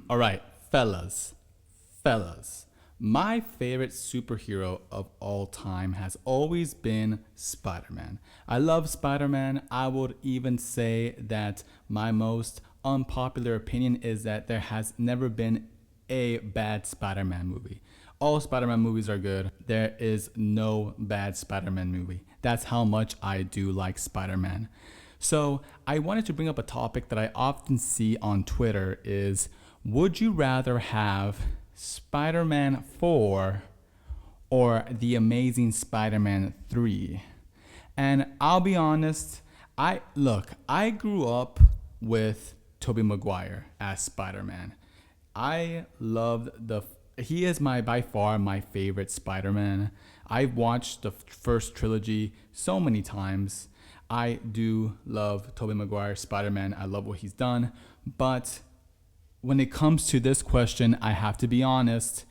All right, fellas. My favorite superhero of all time has always been Spider Man. I love Spider Man. I would even say that my most unpopular opinion is that there has never been a bad Spider Man movie. All Spider Man movies are good. There is no bad Spider Man movie. That's how much I do like Spider Man. So I wanted to bring up a topic that I often see on Twitter is would you rather have Spider-Man 4 or The Amazing Spider-Man 3? And I'll be honest, I grew up with Tobey Maguire as Spider-Man. I loved the he is my by far my favorite Spider-Man. I've watched the first trilogy so many times. I do love Tobey Maguire's Spider-Man. I love what he's done, but when it comes to this question, I have to be honest.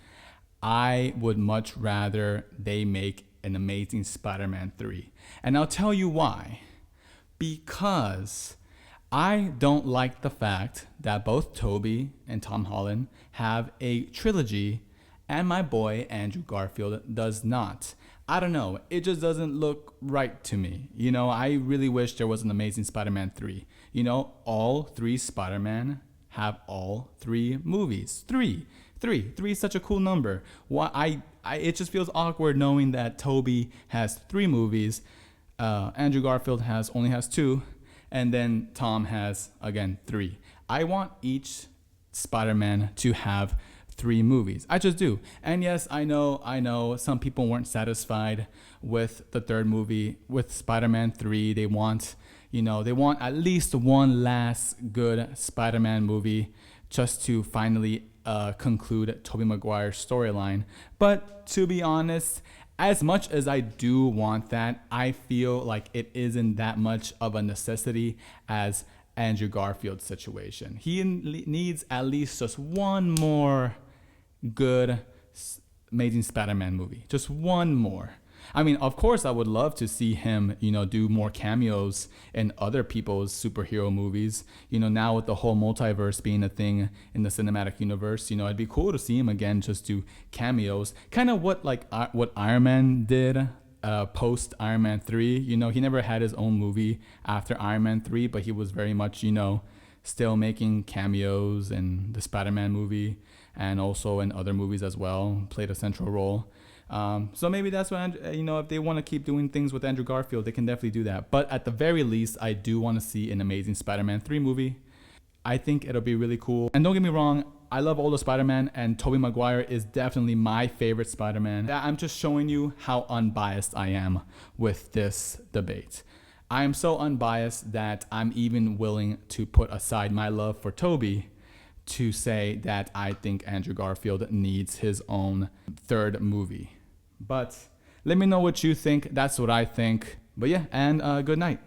I would much rather they make an Amazing Spider-Man 3. And I'll tell you why. Because I don't like the fact that both Tobey and Tom Holland have a trilogy and my boy Andrew Garfield does not. I don't know. It just doesn't look right to me. I really wish there was an Amazing Spider-Man 3. All three Spider-Man have all three movies. Three is such a cool number. It just feels awkward knowing that Toby has three movies, Andrew Garfield only has two, and then Tom has again three. I want each Spider-Man to have three movies. I just do. And yes, I know some people weren't satisfied with the third movie with Spider-Man 3. They want at least one last good Spider-Man movie just to finally conclude Tobey Maguire's storyline. But to be honest, as much as I do want that, I feel like it isn't that much of a necessity as Andrew Garfield's situation. He needs at least just one more good Amazing Spider-Man movie. Just one more. I mean, of course, I would love to see him, do more cameos in other people's superhero movies. Now with the whole multiverse being a thing in the cinematic universe, it'd be cool to see him again, just do cameos. Kind of what Iron Man did post Iron Man 3. He never had his own movie after Iron Man 3, but he was very much, still making cameos in the Spider-Man movie and also in other movies as well, played a central role. So maybe that's what, if they want to keep doing things with Andrew Garfield, they can definitely do that. But at the very least, I do want to see an Amazing Spider-Man 3 movie. I think it'll be really cool. And don't get me wrong, I love all the Spider-Man, and Tobey Maguire is definitely my favorite Spider-Man. I'm just showing you how unbiased I am with this debate. I am so unbiased that I'm even willing to put aside my love for Tobey to say that I think Andrew Garfield needs his own third movie. But let me know what you think. That's what I think. But yeah, and good night.